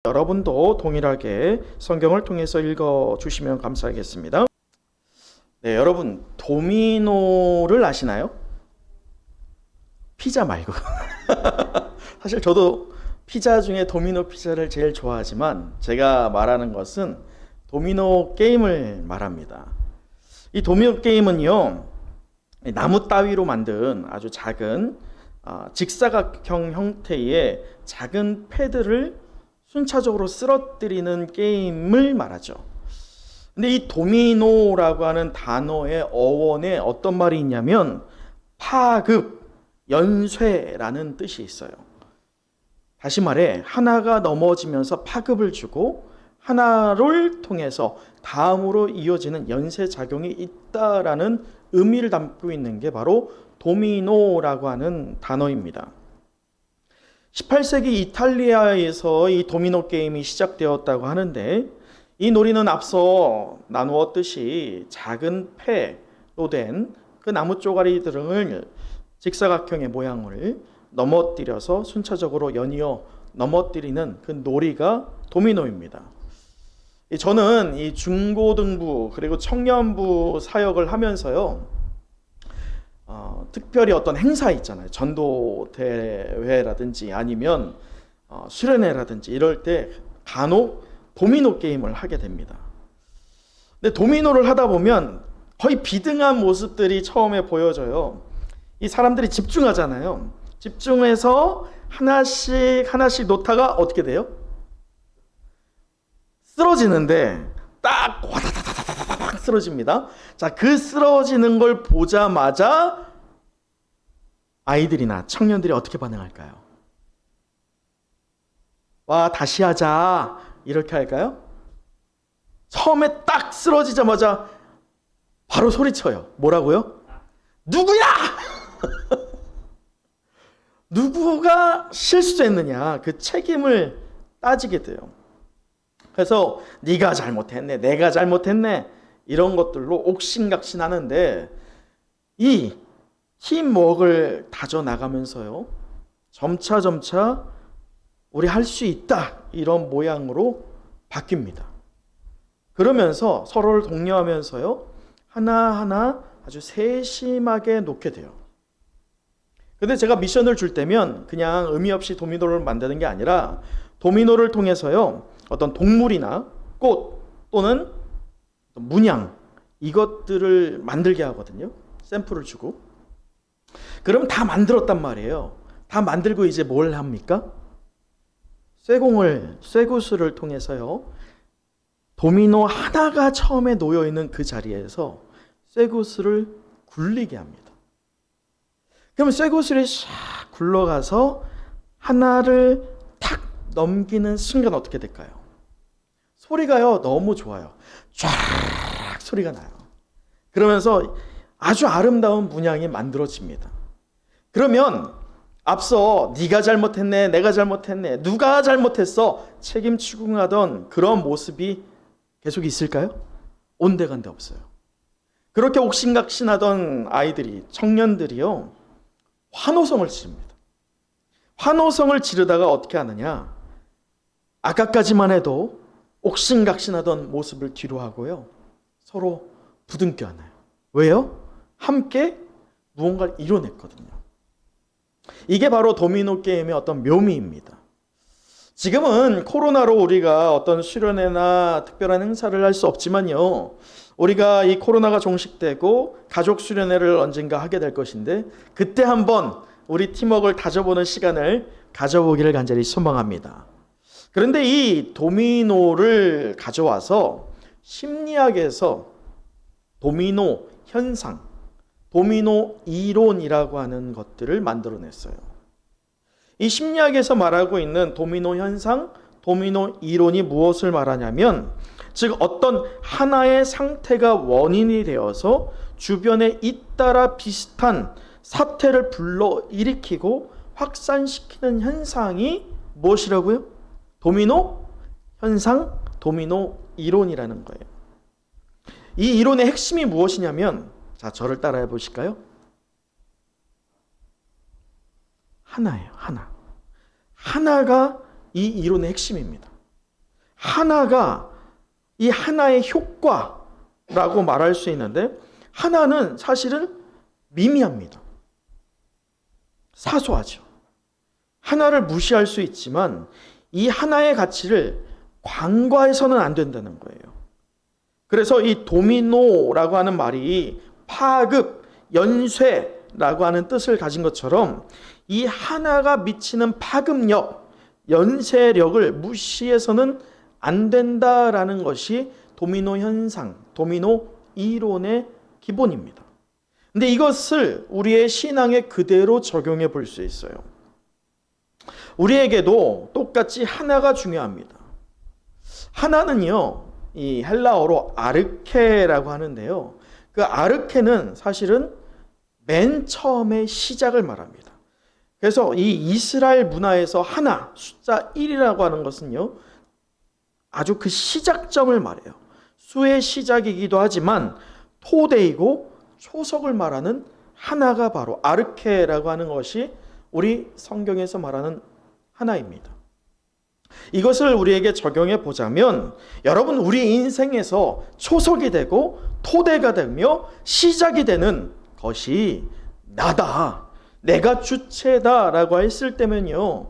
여러분도 동일하게 성경을 통해서 읽어주시면 감사하겠습니다. 네, 여러분 도미노를 아시나요? 피자 말고. 사실 저도 피자 중에 도미노 피자를 제일 좋아하지만 제가 말하는 것은 도미노 게임을 말합니다. 이 도미노 게임은요, 나무 따위로 만든 아주 작은 직사각형 형태의 작은 패드를 순차적으로 쓰러뜨리는 게임을 말하죠. 근데 이 도미노라고 하는 단어의 어원에 어떤 말이 있냐면 파급, 연쇄라는 뜻이 있어요. 다시 말해 하나가 넘어지면서 파급을 주고 하나를 통해서 다음으로 이어지는 연쇄작용이 있다라는 의미를 담고 있는 게 바로 도미노라고 하는 단어입니다. 18세기 이탈리아에서 이 도미노 게임이 시작되었다고 하는데, 이 놀이는 앞서 나누었듯이 작은 패로 된 그 나무 쪼가리들을 직사각형의 모양을 넘어뜨려서 순차적으로 연이어 넘어뜨리는 그 놀이가 도미노입니다. 저는 이 중고등부 그리고 청년부 사역을 하면서요, 특별히 어떤 행사 있잖아요. 전도대회라든지 아니면 수련회라든지 이럴 때 간혹 도미노 게임을 하게 됩니다. 근데 도미노를 하다 보면 거의 비등한 모습들이 처음에 보여져요. 이 사람들이 집중하잖아요. 집중해서 하나씩 놓다가 어떻게 돼요? 쓰러지는데 딱 와다다다다닥 쓰러집니다. 자, 그 쓰러지는 걸 보자마자 아이들이나 청년들이 어떻게 반응할까요? 와, 다시 하자 이렇게 할까요? 처음에 딱 쓰러지자마자 바로 소리쳐요. 뭐라고요? 누구야? 누구가 실수했느냐, 그 책임을 따지게 돼요. 그래서 네가 잘못했네, 내가 잘못했네, 이런 것들로 옥신각신하는데 이 팀워크를 다져나가면서요, 점차 우리 할 수 있다 이런 모양으로 바뀝니다. 그러면서 서로를 독려하면서요, 하나하나 아주 세심하게 놓게 돼요. 근데 제가 미션을 줄 때면 그냥 의미 없이 도미노를 만드는 게 아니라 도미노를 통해서요, 어떤 동물이나 꽃 또는 문양, 이것들을 만들게 하거든요. 샘플을 주고. 그럼 다 만들었단 말이에요. 다 만들고 이제 뭘 합니까? 쇠구슬을 통해서요, 도미노 하나가 처음에 놓여 있는 그 자리에서 쇠구슬을 굴리게 합니다. 그러면 쇠구슬이 샥 굴러가서 하나를 탁 넘기는 순간 어떻게 될까요? 소리가요, 너무 좋아요. 쫙 소리가 나요. 그러면서 아주 아름다운 문양이 만들어집니다. 그러면 앞서 네가 잘못했네, 내가 잘못했네, 누가 잘못했어, 책임 추궁하던 그런 모습이 계속 있을까요? 온데간데 없어요. 그렇게 옥신각신하던 아이들이, 청년들이요, 환호성을 지릅니다. 환호성을 지르다가 어떻게 하느냐, 아까까지만 해도 옥신각신하던 모습을 뒤로 하고요, 서로 부둥켜 안아요. 왜요? 함께 무언가를 이뤄냈거든요. 이게 바로 도미노 게임의 어떤 묘미입니다. 지금은 코로나로 우리가 어떤 수련회나 특별한 행사를 할 수 없지만요, 우리가 이 코로나가 종식되고 가족 수련회를 언젠가 하게 될 것인데, 그때 한번 우리 팀워크를 다져보는 시간을 가져보기를 간절히 소망합니다. 그런데 이 도미노를 가져와서 심리학에서 도미노 현상, 도미노 이론이라고 하는 것들을 만들어냈어요. 이 심리학에서 말하고 있는 도미노 현상, 도미노 이론이 무엇을 말하냐면, 즉 어떤 하나의 상태가 원인이 되어서 주변에 잇따라 비슷한 사태를 불러일으키고 확산시키는 현상이 무엇이라고요? 도미노 현상, 도미노 이론이라는 거예요. 이 이론의 핵심이 무엇이냐면, 자, 저를 따라해 보실까요? 하나예요, 하나. 하나가 이 이론의 핵심입니다. 하나가 이 하나의 효과라고 말할 수 있는데, 하나는 사실은 미미합니다. 사소하죠. 하나를 무시할 수 있지만 이 하나의 가치를 간과해서는 안 된다는 거예요. 그래서 이 도미노라고 하는 말이 파급, 연쇄라고 하는 뜻을 가진 것처럼 이 하나가 미치는 파급력, 연쇄력을 무시해서는 안 된다라는 것이 도미노 현상, 도미노 이론의 기본입니다. 근데 이것을 우리의 신앙에 그대로 적용해 볼 수 있어요. 우리에게도 똑같이 하나가 중요합니다. 하나는요, 이 헬라어로 아르케라고 하는데요. 그 아르케는 사실은 맨 처음의 시작을 말합니다. 그래서 이 이스라엘 문화에서 하나, 숫자 1이라고 하는 것은요, 아주 그 시작점을 말해요. 수의 시작이기도 하지만 토대이고 초석을 말하는 하나가 바로 아르케라고 하는 것이 우리 성경에서 말하는 하나입니다. 이것을 우리에게 적용해 보자면, 여러분, 우리 인생에서 초석이 되고 토대가 되며 시작이 되는 것이 나다, 내가 주체다라고 했을 때면요,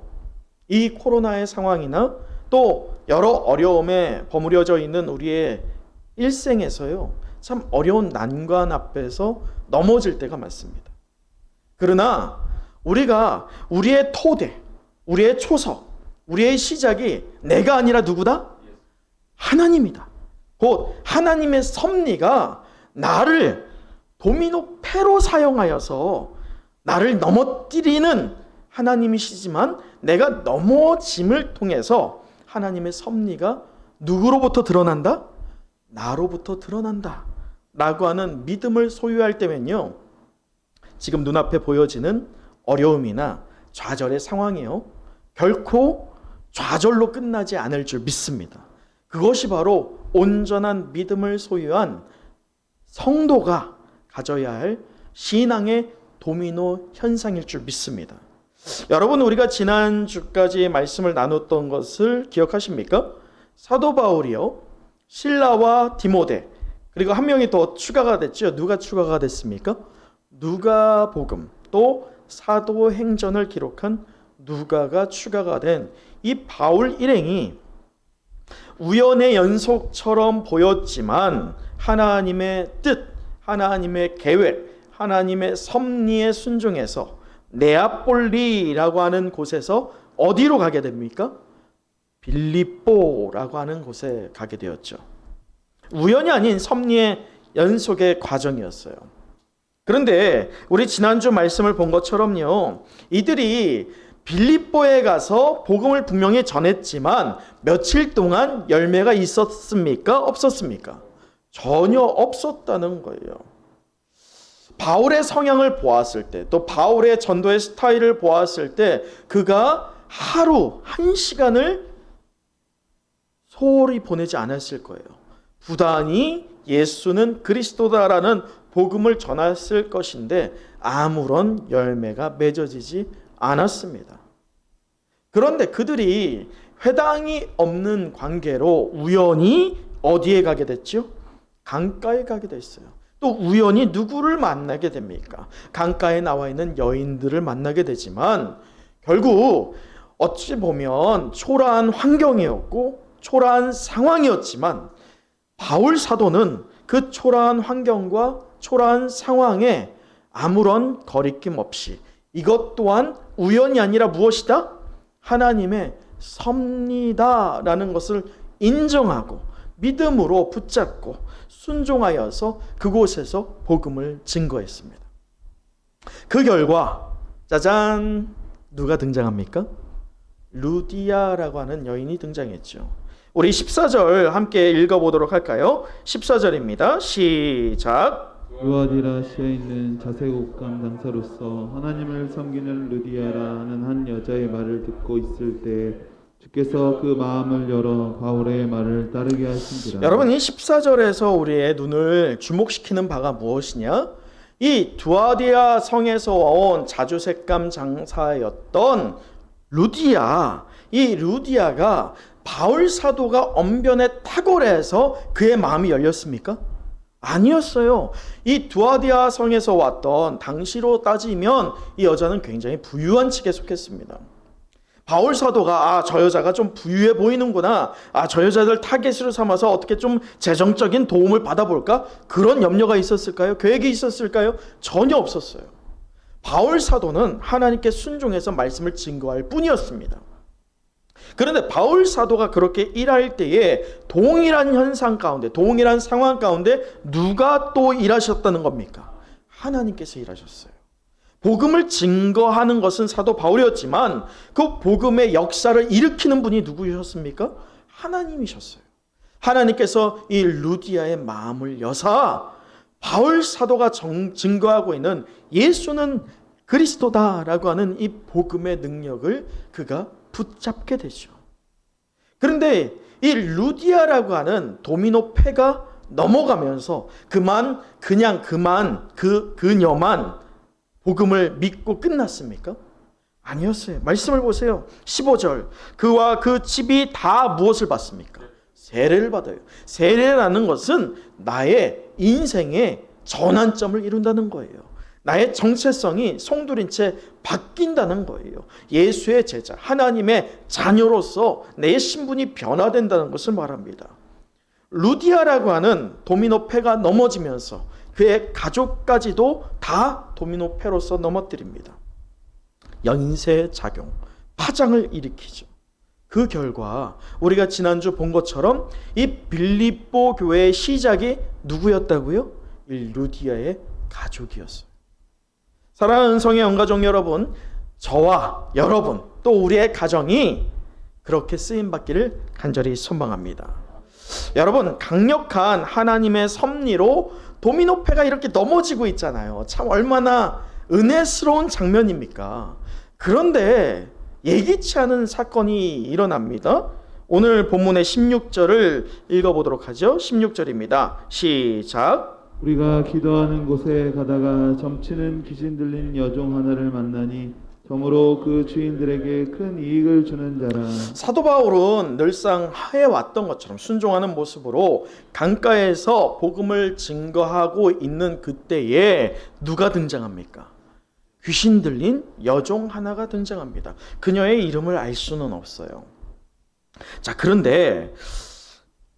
이 코로나의 상황이나 또 여러 어려움에 버무려져 있는 우리의 일생에서요, 참 어려운 난관 앞에서 넘어질 때가 많습니다. 그러나 우리가 우리의 토대, 우리의 초석, 우리의 시작이 내가 아니라 누구다? 하나님이다. 곧 하나님의 섭리가 나를 도미노 패로 사용하여서 나를 넘어뜨리는 하나님이시지만, 내가 넘어짐을 통해서 하나님의 섭리가 누구로부터 드러난다? 나로부터 드러난다 라고 하는 믿음을 소유할 때면요, 지금 눈앞에 보여지는 어려움이나 좌절의 상황이요, 결코 좌절로 끝나지 않을 줄 믿습니다. 그것이 바로 온전한 믿음을 소유한 성도가 가져야 할 신앙의 도미노 현상일 줄 믿습니다. 여러분, 우리가 지난주까지 말씀을 나눴던 것을 기억하십니까? 사도 바울이요, 실라와 디모데, 그리고 한 명이 더 추가가 됐죠. 누가 추가가 됐습니까? 누가복음, 또 사도행전을 기록한 누가가 추가가 된 이 바울 일행이 우연의 연속처럼 보였지만 하나님의 뜻, 하나님의 계획, 하나님의 섭리에 순종해서 네아폴리라고 하는 곳에서 어디로 가게 됩니까? 빌립보라고 하는 곳에 가게 되었죠. 우연이 아닌 섭리의 연속의 과정이었어요. 그런데 우리 지난주 말씀을 본 것처럼요, 이들이 빌립보에 가서 복음을 분명히 전했지만 며칠 동안 열매가 있었습니까? 없었습니까? 전혀 없었다는 거예요. 바울의 성향을 보았을 때, 또 바울의 전도의 스타일을 보았을 때, 그가 하루 1시간을 소홀히 보내지 않았을 거예요. 부단히 예수는 그리스도다라는 복음을 전했을 것인데 아무런 열매가 맺어지지 않았습니다. 그런데 그들이 회당이 없는 관계로 우연히 어디에 가게 됐죠? 강가에 가게 됐어요. 또 우연히 누구를 만나게 됩니까? 강가에 나와 있는 여인들을 만나게 되지만, 결국 어찌 보면 초라한 환경이었고 초라한 상황이었지만, 바울 사도는 그 초라한 환경과 초라한 상황에 아무런 거리낌 없이 이것 또한 우연이 아니라 무엇이다? 하나님의 섭리다라는 것을 인정하고 믿음으로 붙잡고 순종하여서 그곳에서 복음을 증거했습니다. 그 결과 짜잔, 누가 등장합니까? 루디아라고 하는 여인이 등장했죠. 우리 14절 함께 읽어보도록 할까요? 14절입니다. 시작. 루아디라시아에 있는 자색옥감 장사로서 하나님을 섬기는 루디아라는 한 여자의 말을 듣고 있을 때 주께서 그 마음을 열어 바울의 말을 따르게 하신지라. 여러분, 이 14절에서 우리의 눈을 주목시키는 바가 무엇이냐? 이 두아디아 성에서 온 자주색감 장사였던 루디아, 이 루디아가 바울 사도가 언변에 탁월해서 그의 마음이 열렸습니까? 아니었어요. 이 두아디아 성에서 왔던 당시로 따지면 이 여자는 굉장히 부유한 층에 속했습니다. 바울 사도가 저 여자가 좀 부유해 보이는구나, 저 여자들 타겟으로 삼아서 어떻게 좀 재정적인 도움을 받아볼까, 그런 염려가 있었을까요? 계획이 있었을까요? 전혀 없었어요. 바울 사도는 하나님께 순종해서 말씀을 증거할 뿐이었습니다. 그런데 바울 사도가 그렇게 일할 때에 동일한 현상 가운데, 동일한 상황 가운데 누가 또 일하셨다는 겁니까? 하나님께서 일하셨어요. 복음을 증거하는 것은 사도 바울이었지만 그 복음의 역사를 일으키는 분이 누구셨습니까? 하나님이셨어요. 하나님께서 이 루디아의 마음을 여사 바울 사도가 증거하고 있는 예수는 그리스도다라고 하는 이 복음의 능력을 그가 붙잡게 되죠. 그런데 이 루디아라고 하는 도미노 패가 넘어가면서 그녀만 복음을 믿고 끝났습니까? 아니었어요. 말씀을 보세요. 15절. 그와 그 집이 다 무엇을 받습니까? 세례를 받아요. 세례라는 것은 나의 인생의 전환점을 이룬다는 거예요. 나의 정체성이 송두린 채 바뀐다는 거예요. 예수의 제자, 하나님의 자녀로서 내 신분이 변화된다는 것을 말합니다. 루디아라고 하는 도미노 패가 넘어지면서 그의 가족까지도 다 도미노 패로서 넘어뜨립니다. 연쇄작용, 파장을 일으키죠. 그 결과 우리가 지난주 본 것처럼 이 빌립보 교회의 시작이 누구였다고요? 이 루디아의 가족이었어요. 사랑하는 성의 영가족 여러분, 저와 여러분 또 우리의 가정이 그렇게 쓰임받기를 간절히 소망합니다. 여러분, 강력한 하나님의 섭리로 도미노패가 이렇게 넘어지고 있잖아요. 참 얼마나 은혜스러운 장면입니까? 그런데 예기치 않은 사건이 일어납니다. 오늘 본문의 16절을 읽어보도록 하죠. 16절입니다. 시작. 우리가 기도하는 곳에 가다가 점치는 귀신 들린 여종 하나를 만나니 정으로 그 주인들에게 큰 이익을 주는 자라. 사도 바울은 늘상 해왔던 것처럼 순종하는 모습으로 강가에서 복음을 증거하고 있는 그때에 누가 등장합니까? 귀신 들린 여종 하나가 등장합니다. 그녀의 이름을 알 수는 없어요. 자, 그런데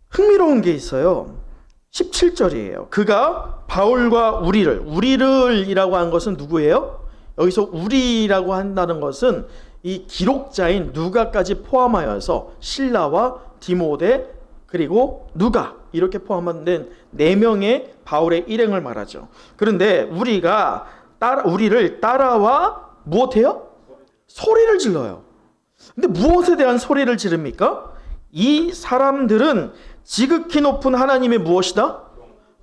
흥미로운 게 있어요. 17절이에요. 그가 바울과 우리를이라고 한 것은 누구예요? 여기서 우리라고 한다는 것은 이 기록자인 누가까지 포함하여서 실라와 디모데 그리고 누가 이렇게 포함된 4명의 바울의 일행을 말하죠. 그런데 우리를 따라와 무엇해요? 소리를 질러요. 근데 무엇에 대한 소리를 지릅니까? 이 사람들은 지극히 높은 하나님의 무엇이다?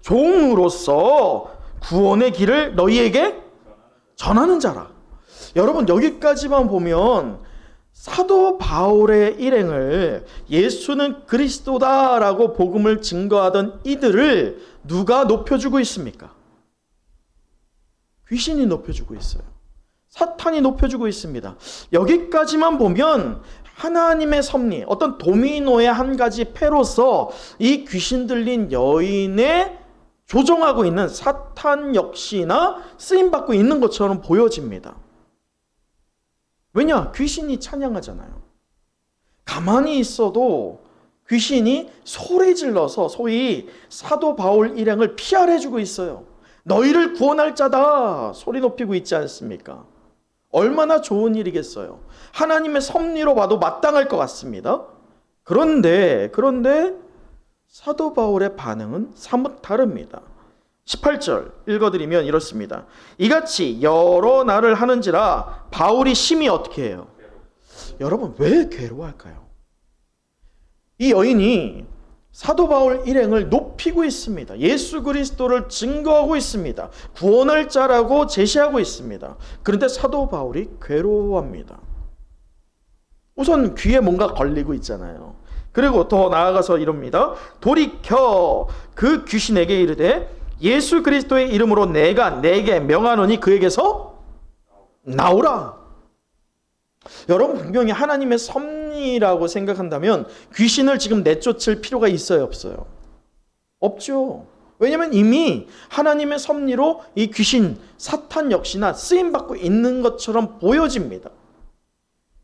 종으로서 구원의 길을 너희에게 전하는 자라. 여러분, 여기까지만 보면 사도 바울의 일행을 예수는 그리스도다라고 복음을 증거하던 이들을 누가 높여주고 있습니까? 귀신이 높여주고 있어요. 사탄이 높여주고 있습니다. 여기까지만 보면 하나님의 섭리, 어떤 도미노의 한 가지 패로서 이 귀신 들린 여인의 조종하고 있는 사탄 역시나 쓰임받고 있는 것처럼 보여집니다. 왜냐? 귀신이 찬양하잖아요. 가만히 있어도 귀신이 소리 질러서 소위 사도 바울 일행을 피하래주고 있어요. 너희를 구원할 자다 소리 높이고 있지 않습니까? 얼마나 좋은 일이겠어요. 하나님의 섭리로 봐도 마땅할 것 같습니다. 그런데 사도 바울의 반응은 사뭇 다릅니다. 18절 읽어드리면 이렇습니다. 이같이 여러 날을 하는지라 바울이 심히 어떻게 해요? 여러분, 왜 괴로워할까요? 이 여인이 사도 바울 일행을 높이고 있습니다. 예수 그리스도를 증거하고 있습니다. 구원할 자라고 제시하고 있습니다. 그런데 사도 바울이 괴로워합니다. 우선 귀에 뭔가 걸리고 있잖아요. 그리고 더 나아가서 이럽니다. 돌이켜 그 귀신에게 이르되 예수 그리스도의 이름으로 내가 내게 명하노니 그에게서 나오라. 여러분 분명히 하나님의 섭리라고 생각한다면 귀신을 지금 내쫓을 필요가 있어요, 없어요? 없죠. 왜냐하면 이미 하나님의 섭리로 이 귀신, 사탄 역시나 쓰임받고 있는 것처럼 보여집니다.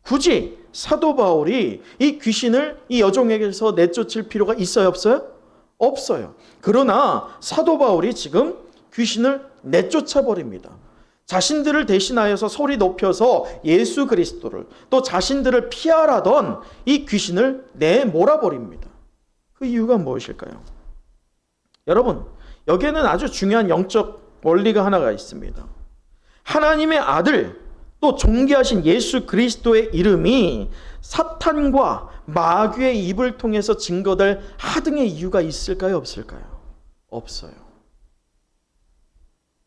굳이 사도 바울이 이 귀신을 이 여종에게서 내쫓을 필요가 있어요, 없어요? 없어요. 그러나 사도 바울이 지금 귀신을 내쫓아 버립니다. 자신들을 대신하여서 소리 높여서 예수 그리스도를, 또 자신들을 피하라던 이 귀신을 내몰아 버립니다. 그 이유가 무엇일까요? 여러분, 여기에는 아주 중요한 영적 원리가 하나가 있습니다. 하나님의 아들, 또 존귀하신 예수 그리스도의 이름이 사탄과 마귀의 입을 통해서 증거될 하등의 이유가 있을까요, 없을까요? 없어요.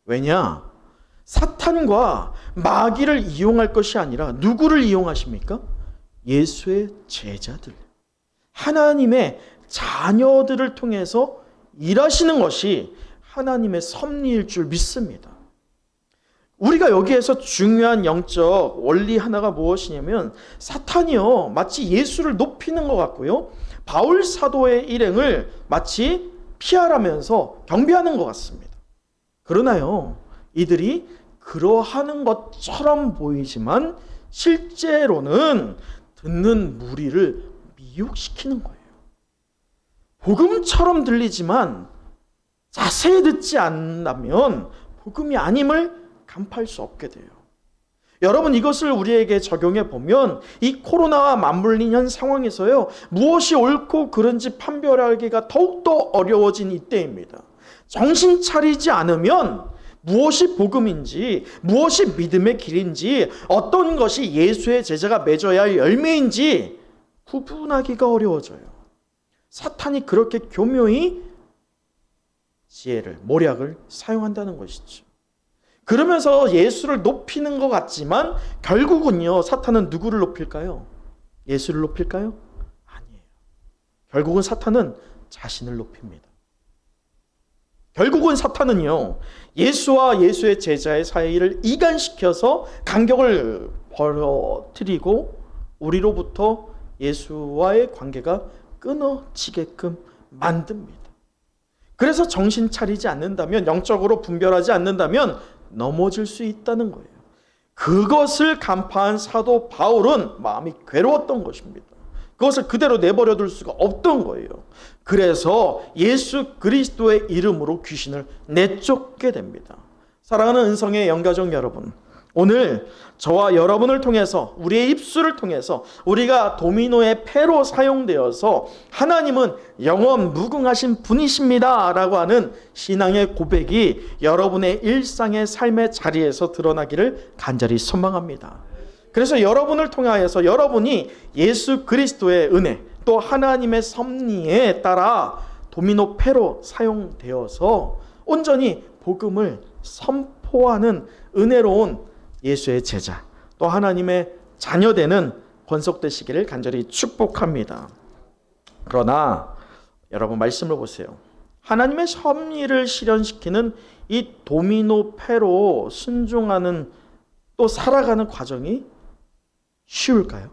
왜냐? 사탄과 마귀를 이용할 것이 아니라 누구를 이용하십니까? 예수의 제자들, 하나님의 자녀들을 통해서 일하시는 것이 하나님의 섭리일 줄 믿습니다. 우리가 여기에서 중요한 영적 원리 하나가 무엇이냐면, 사탄이요 마치 예수를 높이는 것 같고요, 바울 사도의 일행을 마치 피하라면서 경배하는 것 같습니다. 그러나요, 이들이 그러하는 것처럼 보이지만 실제로는 듣는 무리를 미혹시키는 거예요. 복음처럼 들리지만 자세히 듣지 않는다면 복음이 아님을 간파할 수 없게 돼요. 여러분, 이것을 우리에게 적용해 보면 이 코로나와 맞물린 현 상황에서요, 무엇이 옳고 그른지 판별하기가 더욱더 어려워진 이때입니다. 정신 차리지 않으면 무엇이 복음인지, 무엇이 믿음의 길인지, 어떤 것이 예수의 제자가 맺어야 할 열매인지 구분하기가 어려워져요. 사탄이 그렇게 교묘히 지혜를, 모략을 사용한다는 것이죠. 그러면서 예수를 높이는 것 같지만 결국은요, 사탄은 누구를 높일까요? 예수를 높일까요? 아니에요. 결국은 사탄은 자신을 높입니다. 결국은 사탄은요, 예수와 예수의 제자의 사이를 이간시켜서 간격을 벌어뜨리고 우리로부터 예수와의 관계가 끊어지게끔 만듭니다. 그래서 정신 차리지 않는다면, 영적으로 분별하지 않는다면 넘어질 수 있다는 거예요. 그것을 간파한 사도 바울은 마음이 괴로웠던 것입니다. 그것을 그대로 내버려 둘 수가 없던 거예요. 그래서 예수 그리스도의 이름으로 귀신을 내쫓게 됩니다. 사랑하는 은성의 영가족 여러분, 오늘 저와 여러분을 통해서, 우리의 입술을 통해서 우리가 도미노의 패로 사용되어서 하나님은 영원 무궁하신 분이십니다 라고 하는 신앙의 고백이 여러분의 일상의 삶의 자리에서 드러나기를 간절히 소망합니다. 그래서 여러분을 통하여서 여러분이 예수 그리스도의 은혜, 또 하나님의 섭리에 따라 도미노 패로 사용되어서 온전히 복음을 선포하는 은혜로운 예수의 제자, 또 하나님의 자녀되는 권속되시기를 간절히 축복합니다. 그러나 여러분, 말씀을 보세요. 하나님의 섭리를 실현시키는 이 도미노 패로 순종하는, 또 살아가는 과정이 쉬울까요?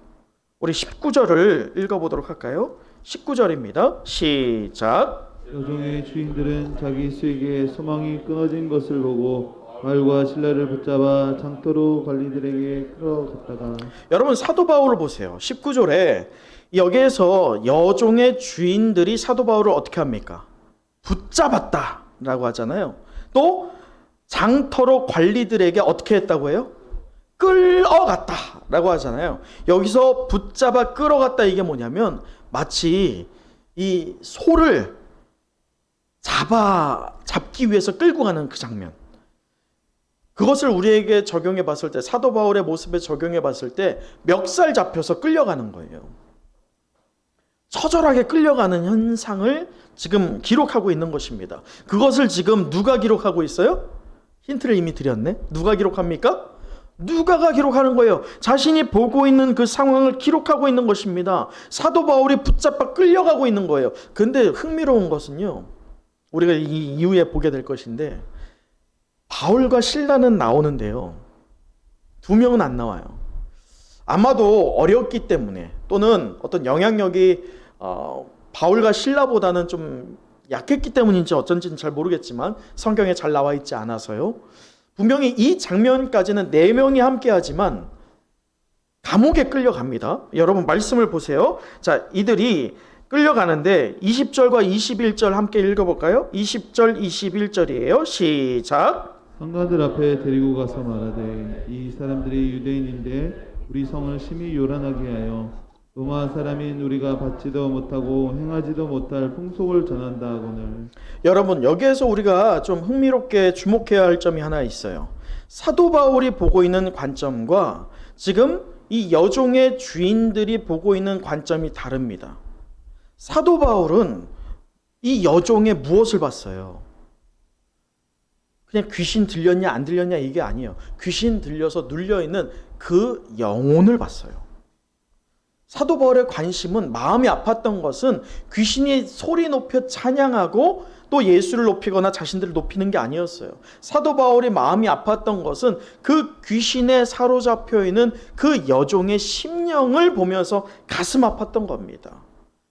우리 19절을 읽어보도록 할까요? 19절입니다. 시작. 여종의 주인들은 자기 수익에 소망이 끊어진 것을 보고 말과 신라를 붙잡아 장터로 관리들에게 끌어갔다가. 여러분, 사도 바울을 보세요. 19절에 여기에서 여종의 주인들이 사도 바울을 어떻게 합니까? 붙잡았다 라고 하잖아요. 또 장터로 관리들에게 어떻게 했다고 해요? 끌어갔다 라고 하잖아요. 여기서 붙잡아 끌어갔다, 이게 뭐냐면 마치 이 소를 잡기 위해서 끌고 가는 그 장면, 그것을 우리에게 적용해 봤을 때, 사도 바울의 모습에 적용해 봤을 때 멱살 잡혀서 끌려가는 거예요. 처절하게 끌려가는 현상을 지금 기록하고 있는 것입니다. 그것을 지금 누가 기록하고 있어요? 힌트를 이미 드렸네. 누가 기록합니까? 누가가 기록하는 거예요. 자신이 보고 있는 그 상황을 기록하고 있는 것입니다. 사도 바울이 붙잡아 끌려가고 있는 거예요. 근데 흥미로운 것은요, 우리가 이 이후에 보게 될 것인데, 바울과 실라는 나오는데요, 두 명은 안 나와요. 아마도 어렸기 때문에 또는 어떤 영향력이 바울과 실라보다는 좀 약했기 때문인지 어쩐지는 잘 모르겠지만 성경에 잘 나와 있지 않아서요. 분명히 이 장면까지는 4명이 함께하지만 감옥에 끌려갑니다. 여러분 말씀을 보세요. 자, 이들이 끌려가는데 20절과 21절 함께 읽어볼까요? 20절, 21절이에요. 시작. 상관들 앞에 데리고 가서 말하되 이 사람들이 유대인인데 우리 성을 심히 요란하게 하여 로마 사람인 우리가 받지도 못하고 행하지도 못할 풍속을 전한다 하거늘. 여러분 여기에서 우리가 좀 흥미롭게 주목해야 할 점이 하나 있어요. 사도 바울이 보고 있는 관점과 지금 이 여종의 주인들이 보고 있는 관점이 다릅니다. 사도 바울은 이 여종의 무엇을 봤어요? 그냥 귀신 들렸냐 안 들렸냐 이게 아니에요. 귀신 들려서 눌려있는 그 영혼을 봤어요. 사도 바울의 관심은 마음이 아팠던 것은 귀신이 소리 높여 찬양하고 또 예수를 높이거나 자신들을 높이는 게 아니었어요. 사도 바울이 마음이 아팠던 것은 그 귀신에 사로잡혀 있는 그 여종의 심령을 보면서 가슴 아팠던 겁니다.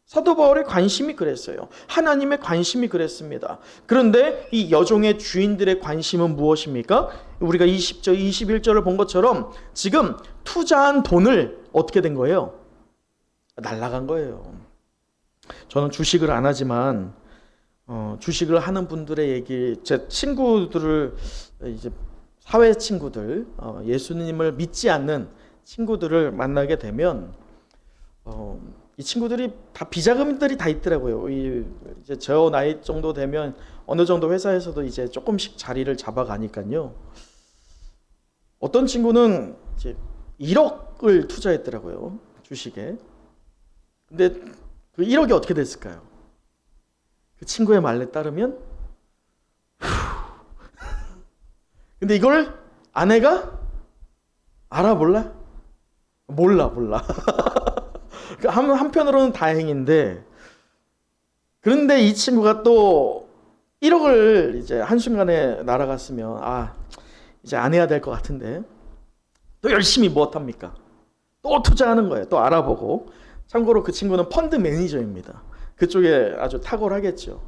사도 바울의 관심이 그랬어요. 하나님의 관심이 그랬습니다. 그런데 이 여종의 주인들의 관심은 무엇입니까? 우리가 20절, 21절을 본 것처럼 지금 투자한 돈을 어떻게 된 거예요? 날라간 거예요. 저는 주식을 안 하지만 주식을 하는 분들의 얘기, 제 친구들을 이제 사회 친구들, 예수님을 믿지 않는 친구들을 만나게 되면 이 친구들이 다 비자금들이 다 있더라고요. 이제 저 나이 정도 되면 어느 정도 회사에서도 이제 조금씩 자리를 잡아가니까요. 어떤 친구는 이제 1억을 투자했더라고요, 주식에. 근데 그 1억이 어떻게 됐을까요? 그 친구의 말에 따르면 근데 이걸 아내가 알아 몰라? 몰라. 한편으로는 다행인데, 그런데 이 친구가 또 1억을 이제 한순간에 날아갔으면 이제 안 해야 될 것 같은데 또 열심히 무엇합니까? 또 투자하는 거예요. 또 알아보고. 참고로 그 친구는 펀드 매니저입니다. 그쪽에 아주 탁월하겠죠.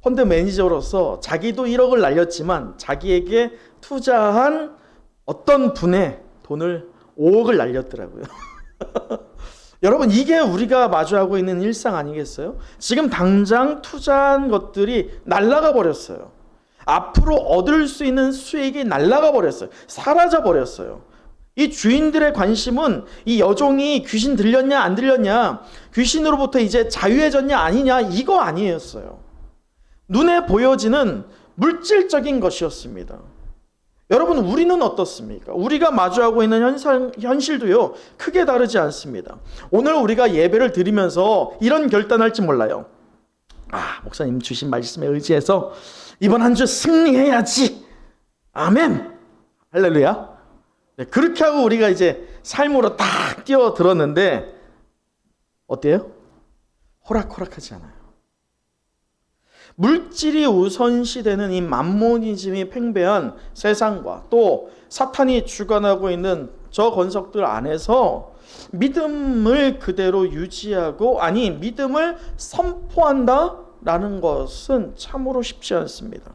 펀드 매니저로서 자기도 1억을 날렸지만 자기에게 투자한 어떤 분의 돈을 5억을 날렸더라고요. 여러분 이게 우리가 마주하고 있는 일상 아니겠어요? 지금 당장 투자한 것들이 날아가 버렸어요. 앞으로 얻을 수 있는 수익이 날아가 버렸어요. 사라져 버렸어요. 이 주인들의 관심은 이 여종이 귀신 들렸냐 안 들렸냐, 귀신으로부터 이제 자유해졌냐 아니냐 이거 아니었어요. 눈에 보여지는 물질적인 것이었습니다. 여러분 우리는 어떻습니까? 우리가 마주하고 있는 현실도요 크게 다르지 않습니다. 오늘 우리가 예배를 드리면서 이런 결단할지 몰라요. 목사님 주신 말씀에 의지해서 이번 한 주 승리해야지. 아멘. 할렐루야. 네, 그렇게 하고 우리가 이제 삶으로 딱 뛰어들었는데 어때요? 호락호락하지 않아요. 물질이 우선시되는 이 맘모니즘이 팽배한 세상과 또 사탄이 주관하고 있는 저 권석들 안에서 믿음을 그대로 유지하고 믿음을 선포한다라는 것은 참으로 쉽지 않습니다.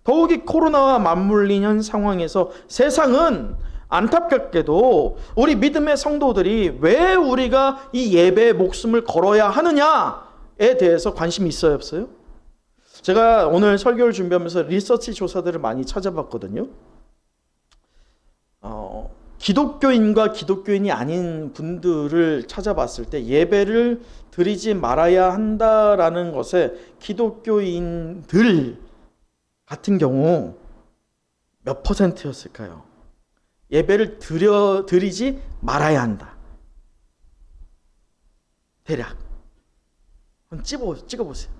더욱이 코로나와 맞물린 현 상황에서 세상은 안타깝게도 우리 믿음의 성도들이 왜 우리가 이 예배에 목숨을 걸어야 하느냐에 대해서 관심이 있어요, 없어요? 제가 오늘 설교를 준비하면서 리서치 조사들을 많이 찾아봤거든요. 기독교인과 기독교인이 아닌 분들을 찾아봤을 때 예배를 드리지 말아야 한다라는 것에 기독교인들 같은 경우 몇 %였을까요? 예배를 드리지 말아야 한다. 대략. 한번 찍어보세요.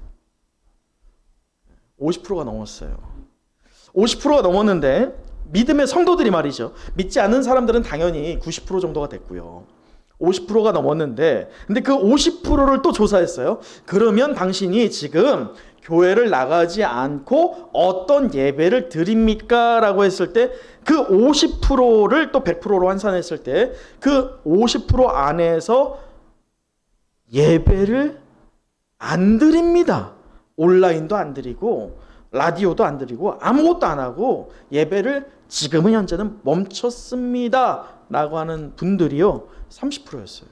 50%가 넘었어요. 50%가 넘었는데 믿음의 성도들이 말이죠. 믿지 않는 사람들은 당연히 90% 정도가 됐고요. 50%가 넘었는데 근데 그 50%를 또 조사했어요. 그러면 당신이 지금 교회를 나가지 않고 어떤 예배를 드립니까? 라고 했을 때 그 50%를 또 100%로 환산했을 때 그 50% 안에서 예배를 안 드립니다. 온라인도 안 드리고 라디오도 안 드리고 아무것도 안 하고 예배를 지금은 현재는 멈췄습니다. 라고 하는 분들이요. 30%였어요.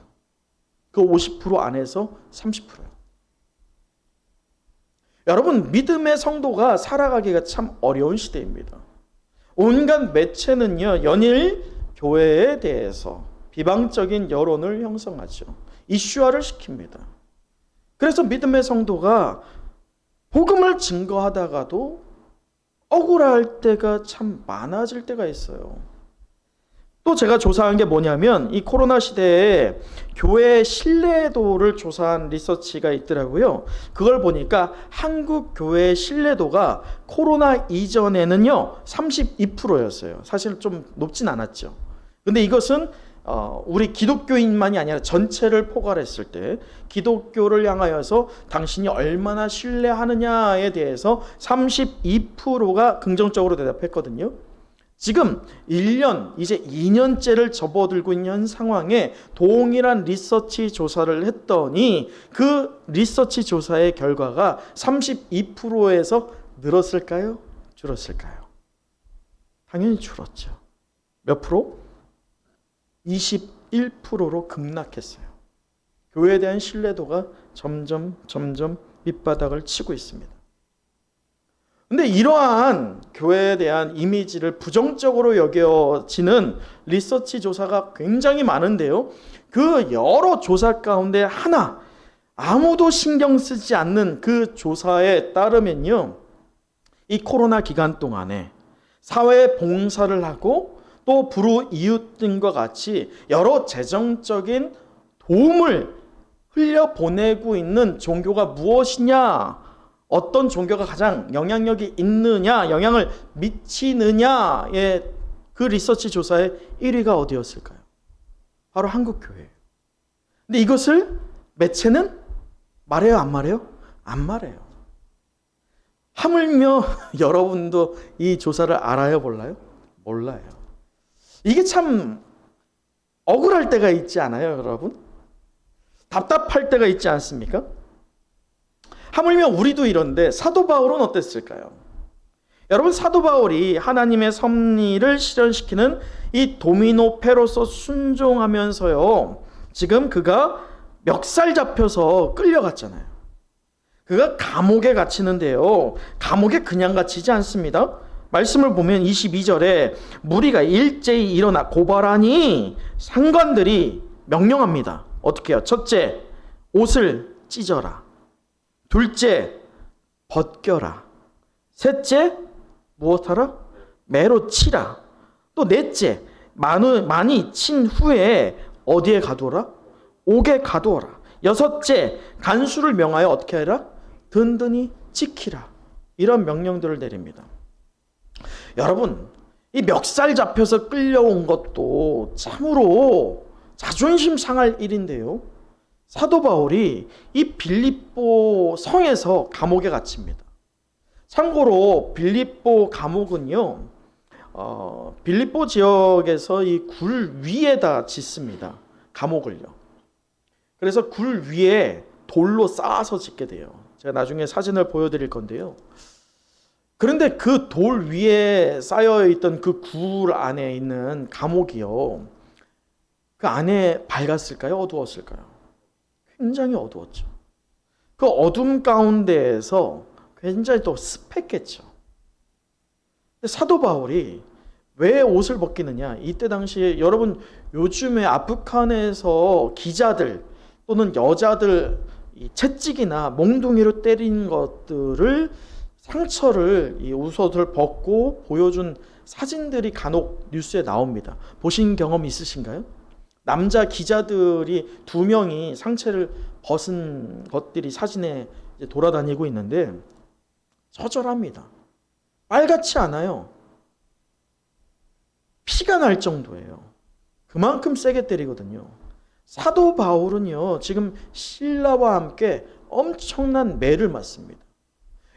그 50% 안에서 30%요. 여러분, 믿음의 성도가 살아가기가 참 어려운 시대입니다. 온갖 매체는요, 연일 교회에 대해서 비방적인 여론을 형성하죠. 이슈화를 시킵니다. 그래서 믿음의 성도가 복음을 증거하다가도 억울할 때가 참 많아질 때가 있어요. 또 제가 조사한 게 뭐냐면 이 코로나 시대에 교회의 신뢰도를 조사한 리서치가 있더라고요. 그걸 보니까 한국 교회의 신뢰도가 코로나 이전에는요 32%였어요. 사실 좀 높진 않았죠. 근데 이것은 우리 기독교인만이 아니라 전체를 포괄했을 때 기독교를 향하여서 당신이 얼마나 신뢰하느냐에 대해서 32%가 긍정적으로 대답했거든요. 지금 1년, 이제 2년째를 접어들고 있는 상황에 동일한 리서치 조사를 했더니 그 리서치 조사의 결과가 32%에서 늘었을까요? 줄었을까요? 당연히 줄었죠. 몇 프로? 21%로 급락했어요. 교회에 대한 신뢰도가 점점 밑바닥을 치고 있습니다. 근데 이러한 교회에 대한 이미지를 부정적으로 여겨지는 리서치 조사가 굉장히 많은데요. 그 여러 조사 가운데 하나, 아무도 신경 쓰지 않는 그 조사에 따르면요. 이 코로나 기간 동안에 사회 봉사를 하고 또 불우이웃들과 같이 여러 재정적인 도움을 흘려보내고 있는 종교가 무엇이냐, 어떤 종교가 가장 영향력이 있느냐, 영향을 미치느냐의 그 리서치 조사의 1위가 어디였을까요? 바로 한국교회예요. 근데 이것을 매체는 말해요, 안 말해요? 안 말해요. 하물며 여러분도 이 조사를 알아요, 몰라요? 몰라요. 이게 참 억울할 때가 있지 않아요, 여러분? 답답할 때가 있지 않습니까? 하물며 우리도 이런데 사도 바울은 어땠을까요? 여러분, 사도 바울이 하나님의 섭리를 실현시키는 이 도미노패로서 순종하면서요, 지금 그가 멱살 잡혀서 끌려갔잖아요. 그가 감옥에 갇히는데요, 감옥에 그냥 갇히지 않습니다. 말씀을 보면 22절에 무리가 일제히 일어나 고발하니 상관들이 명령합니다. 어떻게 해요? 첫째, 옷을 찢어라. 둘째, 벗겨라. 셋째, 무엇하라? 매로 치라. 또 넷째, 많이 친 후에 어디에 가두어라? 옥에 가두어라. 여섯째, 간수를 명하여 어떻게 해라? 든든히 지키라. 이런 명령들을 내립니다. 여러분, 이 멱살 잡혀서 끌려온 것도 참으로 자존심 상할 일인데요. 사도 바울이 이 빌립보 성에서 감옥에 갇힙니다. 참고로 빌립보 감옥은요, 빌립보 지역에서 이 굴 위에다 짓습니다. 감옥을요. 그래서 굴 위에 돌로 쌓아서 짓게 돼요. 제가 나중에 사진을 보여드릴 건데요. 그런데 그 돌 위에 쌓여있던 그 굴 안에 있는 감옥이요, 그 안에 밝았을까요? 어두웠을까요? 굉장히 어두웠죠. 그 어둠 가운데에서 굉장히 또 습했겠죠. 근데 사도 바울이 왜 옷을 벗기느냐? 이때 당시에 여러분, 요즘에 아프간에서 기자들 또는 여자들 채찍이나 몽둥이로 때린 것들을, 상처를, 이 옷을 벗고 보여준 사진들이 간혹 뉴스에 나옵니다. 보신 경험 있으신가요? 남자 기자들이 2명이 상체를 벗은 것들이 사진에 돌아다니고 있는데 처절합니다. 빨갛지 않아요. 피가 날 정도예요. 그만큼 세게 때리거든요. 사도 바울은요, 지금 신라와 함께 엄청난 매를 맞습니다.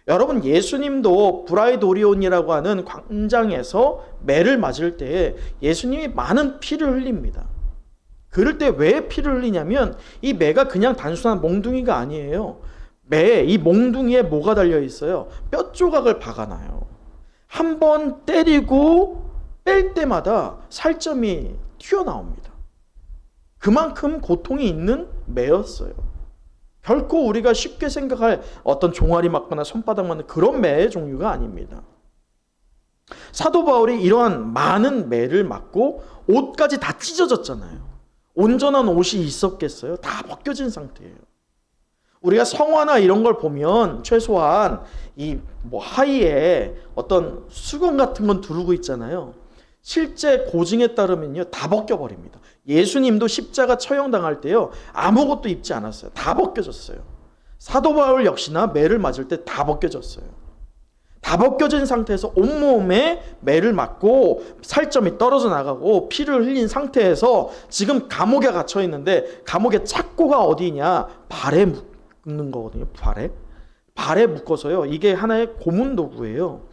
여러분, 예수님도 브라이드 오리온이라고 하는 광장에서 매를 맞을 때에 예수님이 많은 피를 흘립니다. 그럴 때 왜 피를 흘리냐면 이 매가 그냥 단순한 몽둥이가 아니에요. 매에 이 몽둥이에 뭐가 달려 있어요? 뼈 조각을 박아놔요. 한 번 때리고 뺄 때마다 살점이 튀어나옵니다. 그만큼 고통이 있는 매였어요. 결코 우리가 쉽게 생각할 어떤 종아리 맞거나 손바닥 맞는 그런 매의 종류가 아닙니다. 사도 바울이 이러한 많은 매를 맞고 옷까지 다 찢어졌잖아요. 온전한 옷이 있었겠어요? 다 벗겨진 상태예요. 우리가 성화나 이런 걸 보면 최소한 이 하의에 어떤 수건 같은 건 두르고 있잖아요. 실제 고증에 따르면요, 다 벗겨버립니다. 예수님도 십자가 처형당할 때요, 아무것도 입지 않았어요. 다 벗겨졌어요. 사도 바울 역시나 매를 맞을 때 다 벗겨졌어요. 다 벗겨진 상태에서 온몸에 매를 맞고 살점이 떨어져 나가고 피를 흘린 상태에서 지금 감옥에 갇혀 있는데, 감옥의 착고가 어디냐? 발에 묶는 거거든요. 발에 묶어서요. 이게 하나의 고문 도구예요.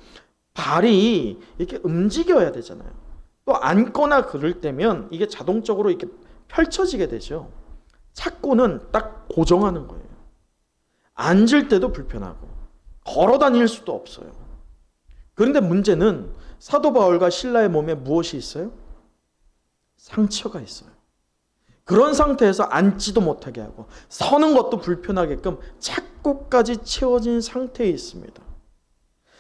발이 이렇게 움직여야 되잖아요. 또 앉거나 그럴 때면 이게 자동적으로 이렇게 펼쳐지게 되죠. 착고는 딱 고정하는 거예요. 앉을 때도 불편하고 걸어 다닐 수도 없어요. 그런데 문제는 사도 바울과 실라의 몸에 무엇이 있어요? 상처가 있어요. 그런 상태에서 앉지도 못하게 하고 서는 것도 불편하게끔 착고까지 채워진 상태에 있습니다.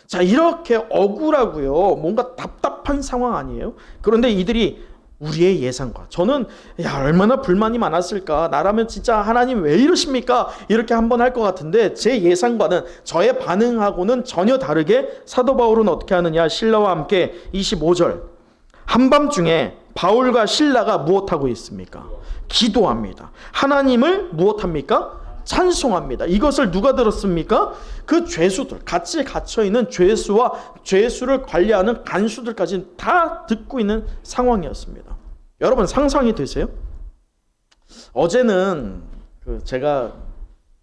자, 이렇게 억울하고요, 뭔가 답답한 상황 아니에요? 그런데 이들이 우리의 예상과, 저는 얼마나 불만이 많았을까, 나라면 진짜 하나님 왜 이러십니까? 이렇게 한번 할 것 같은데 제 예상과는, 저의 반응하고는 전혀 다르게 사도 바울은 어떻게 하느냐? 실라와 함께 25절, 한밤중에 바울과 실라가 무엇하고 있습니까? 기도합니다. 하나님을 무엇합니까? 찬송합니다. 이것을 누가 들었습니까? 그 죄수들, 같이 갇혀있는 죄수와 죄수를 관리하는 간수들까지 다 듣고 있는 상황이었습니다. 여러분, 상상이 되세요? 어제는 제가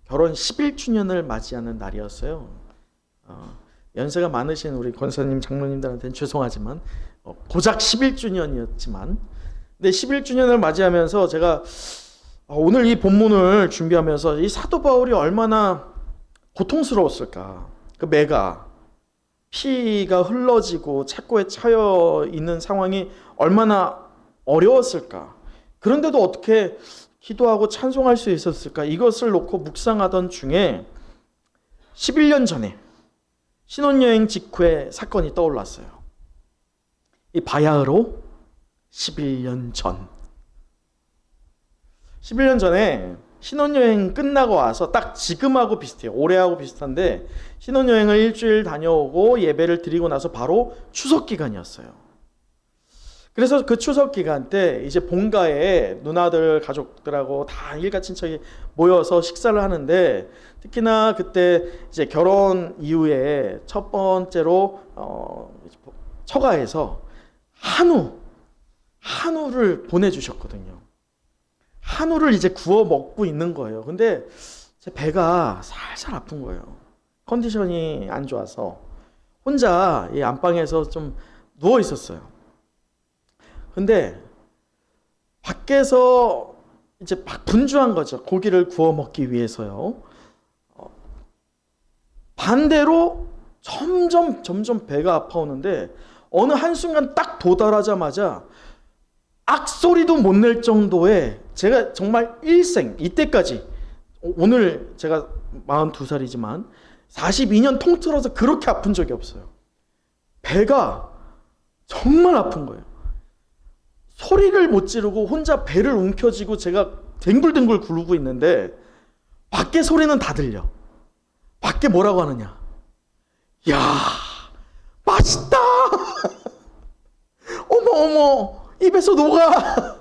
결혼 11주년을 맞이하는 날이었어요. 연세가 많으신 우리 권사님, 장로님들한테는 죄송하지만 고작 11주년이었지만, 근데 11주년을 맞이하면서 제가 오늘 이 본문을 준비하면서 이 사도 바울이 얼마나 고통스러웠을까. 그 매가, 피가 흘러지고 착고에 차여 있는 상황이 얼마나 어려웠을까. 그런데도 어떻게 기도하고 찬송할 수 있었을까. 이것을 놓고 묵상하던 중에 11년 전에 신혼여행 직후에 사건이 떠올랐어요. 이 바야흐로 11년 전. 11년 전에 신혼여행 끝나고 와서 딱 지금하고 비슷해요. 올해하고 비슷한데, 신혼여행을 일주일 다녀오고 예배를 드리고 나서 바로 추석 기간이었어요. 그래서 그 추석 기간 때 이제 본가에 누나들 가족들하고 다 일가 친척이 모여서 식사를 하는데, 특히나 그때 이제 결혼 이후에 첫 번째로 처가에서 한우를 보내주셨거든요. 한우를 이제 구워 먹고 있는 거예요. 근데 제 배가 살살 아픈 거예요. 컨디션이 안 좋아서 혼자 이 안방에서 좀 누워 있었어요. 근데 밖에서 이제 막 분주한 거죠. 고기를 구워 먹기 위해서요. 반대로 점점 배가 아파오는데, 어느 한순간 딱 도달하자마자 악소리도 못 낼 정도의, 제가 정말 일생, 이때까지, 오늘 제가 42살이지만 42년 통틀어서 그렇게 아픈 적이 없어요. 배가 정말 아픈 거예요. 소리를 못 지르고 혼자 배를 움켜쥐고 제가 댕굴댕굴 구르고 있는데, 밖에 소리는 다 들려. 밖에 뭐라고 하느냐? 야, 맛있다. 어머, 입에서 녹아.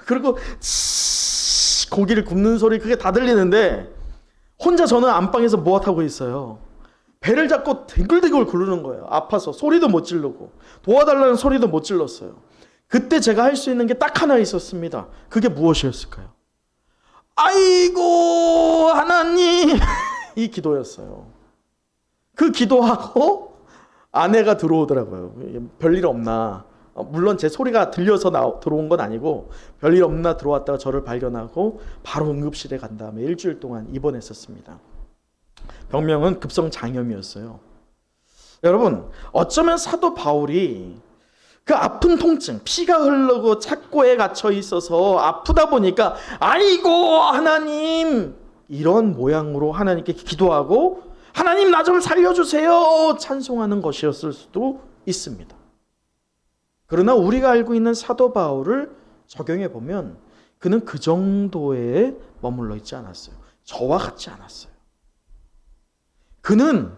그리고 고기를 굽는 소리, 그게 다 들리는데 혼자 저는 안방에서 무엇하고 있어요? 배를 잡고 댕글댕글 구르는 거예요. 아파서 소리도 못 지르고, 도와달라는 소리도 못 질렀어요. 그때 제가 할 수 있는 게 딱 하나 있었습니다. 그게 무엇이었을까요? 아이고 하나님, 이 기도였어요. 그 기도하고 아내가 들어오더라고요. 별일 없나. 물론 제 소리가 들려서 들어온 건 아니고 별일 없나 들어왔다가 저를 발견하고 바로 응급실에 간 다음에 일주일 동안 입원했었습니다. 병명은 급성장염이었어요. 여러분, 어쩌면 사도 바울이 그 아픈 통증, 피가 흐르고 착고에 갇혀 있어서 아프다 보니까 아이고 하나님, 이런 모양으로 하나님께 기도하고 하나님 나 좀 살려주세요 찬송하는 것이었을 수도 있습니다. 그러나 우리가 알고 있는 사도 바울을 적용해 보면 그는 그 정도에 머물러 있지 않았어요. 저와 같지 않았어요. 그는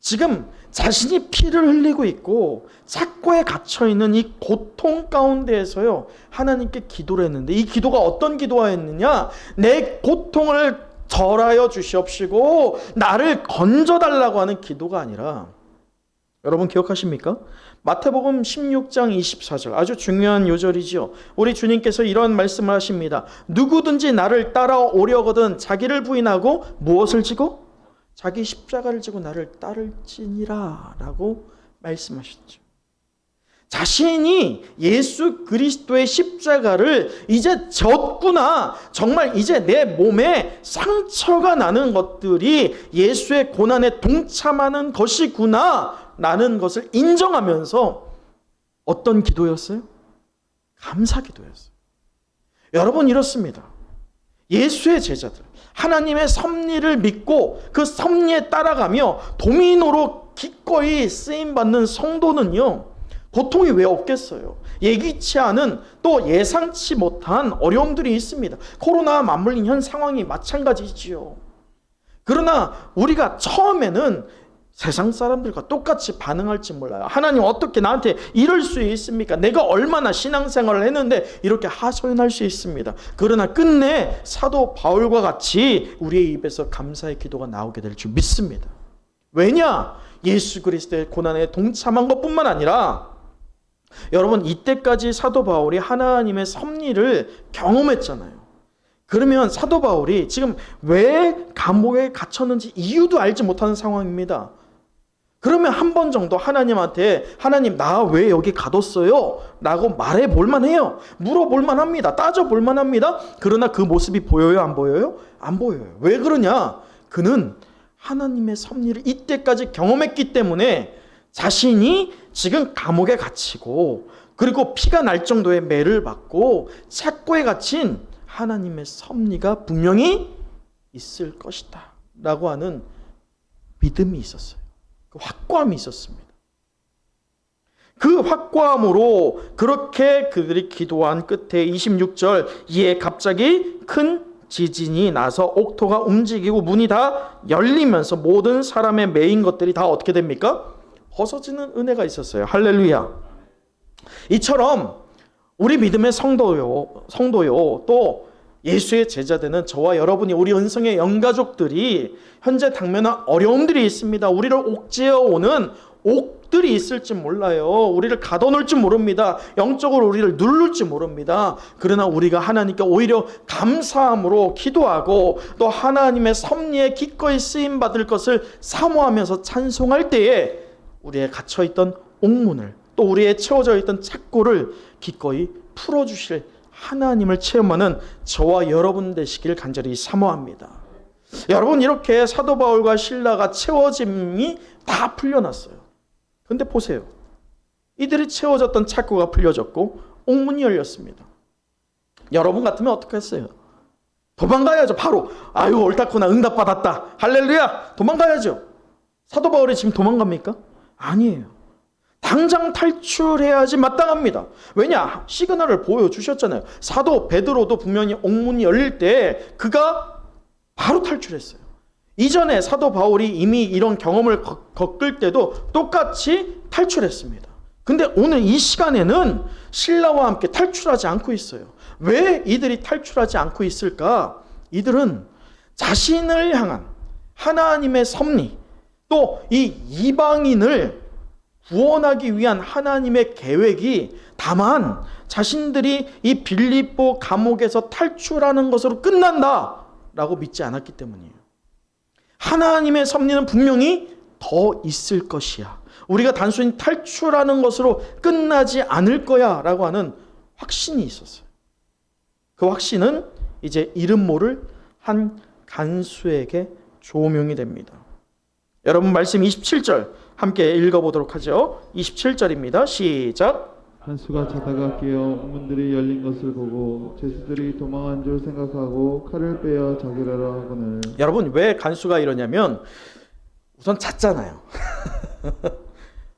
지금 자신이 피를 흘리고 있고 착고에 갇혀있는 이 고통 가운데에서요 하나님께 기도를 했는데, 이 기도가 어떤 기도였느냐, 내 고통을 절하여 주시옵시고 나를 건져달라고 하는 기도가 아니라, 여러분 기억하십니까? 마태복음 16장 24절, 아주 중요한 요절이죠. 우리 주님께서 이런 말씀을 하십니다. 누구든지 나를 따라오려거든 자기를 부인하고 무엇을 지고? 자기 십자가를 지고 나를 따를지니라 라고 말씀하셨죠. 자신이 예수 그리스도의 십자가를 이제 졌구나, 정말 이제 내 몸에 상처가 나는 것들이 예수의 고난에 동참하는 것이구나 라는 것을 인정하면서 어떤 기도였어요? 감사 기도였어요. 여러분, 이렇습니다. 예수의 제자들, 하나님의 섭리를 믿고 그 섭리에 따라가며 도미노로 기꺼이 쓰임받는 성도는요 고통이 왜 없겠어요? 예기치 않은, 또 예상치 못한 어려움들이 있습니다. 코로나와 맞물린 현 상황이 마찬가지지요. 그러나 우리가 처음에는 세상 사람들과 똑같이 반응할지 몰라요. 하나님 어떻게 나한테 이럴 수 있습니까? 내가 얼마나 신앙생활을 했는데 이렇게 하소연할 수 있습니다. 그러나 끝내 사도 바울과 같이 우리의 입에서 감사의 기도가 나오게 될 줄 믿습니다. 왜냐? 예수 그리스도의 고난에 동참한 것뿐만 아니라, 여러분 이때까지 사도 바울이 하나님의 섭리를 경험했잖아요. 그러면 사도 바울이 지금 왜 감옥에 갇혔는지 이유도 알지 못하는 상황입니다. 그러면 한 번 정도 하나님한테 하나님 나 왜 여기 가뒀어요? 라고 말해 볼만 해요. 물어볼 만합니다. 따져 볼 만합니다. 그러나 그 모습이 보여요? 안 보여요? 안 보여요. 왜 그러냐? 그는 하나님의 섭리를 이때까지 경험했기 때문에 자신이 지금 감옥에 갇히고 그리고 피가 날 정도의 매를 받고 착고에 갇힌 하나님의 섭리가 분명히 있을 것이다 라고 하는 믿음이 있었어요. 그 확고함이 있었습니다. 그 확고함으로 그렇게 그들이 기도한 끝에 26절, 이에 갑자기 큰 지진이 나서 옥토가 움직이고 문이 다 열리면서 모든 사람의 매인 것들이 다 어떻게 됩니까? 벗어지는 은혜가 있었어요. 할렐루야. 이처럼 우리 믿음의 성도요 또 예수의 제자되는 저와 여러분이, 우리 은성의 영가족들이 현재 당면한 어려움들이 있습니다. 우리를 옥죄어오는 옥들이 있을지 몰라요. 우리를 가둬놓을지 모릅니다. 영적으로 우리를 누를지 모릅니다. 그러나 우리가 하나님께 오히려 감사함으로 기도하고 또 하나님의 섭리에 기꺼이 쓰임받을 것을 사모하면서 찬송할 때에 우리의 갇혀있던 옥문을, 또 우리의 채워져 있던 착고를 기꺼이 풀어주실 하나님을 체험하는 저와 여러분 되시길 간절히 사모합니다. 여러분, 이렇게 사도 바울과 실라가 채워짐이 다 풀려났어요. 근데 보세요. 이들이 채워졌던 착고가 풀려졌고 옥문이 열렸습니다. 여러분 같으면 어떻게 했어요? 도망가야죠. 바로 아유 옳다구나, 응답받았다, 할렐루야, 도망가야죠. 사도 바울이 지금 도망갑니까? 아니에요. 당장 탈출해야지 마땅합니다. 왜냐? 시그널을 보여주셨잖아요. 사도 베드로도 분명히 옥문이 열릴 때 그가 바로 탈출했어요. 이전에 사도 바울이 이미 이런 경험을 겪을 때도 똑같이 탈출했습니다. 근데 오늘 이 시간에는 신라와 함께 탈출하지 않고 있어요. 왜 이들이 탈출하지 않고 있을까? 이들은 자신을 향한 하나님의 섭리, 또 이 이방인을 구원하기 위한 하나님의 계획이 다만 자신들이 이 빌립보 감옥에서 탈출하는 것으로 끝난다라고 믿지 않았기 때문이에요. 하나님의 섭리는 분명히 더 있을 것이야. 우리가 단순히 탈출하는 것으로 끝나지 않을 거야 라고 하는 확신이 있었어요. 그 확신은 이제 이름 모를 한 간수에게 조명이 됩니다. 여러분 말씀 27절 함께 읽어보도록 하죠. 27절입니다. 시작. 간수가 자다가 깨어 문들이 열린 것을 보고 죄수들이 도망한 줄 생각하고 칼을 빼어 자기라라 하거늘. 여러분 왜 간수가 이러냐면 우선 잤잖아요.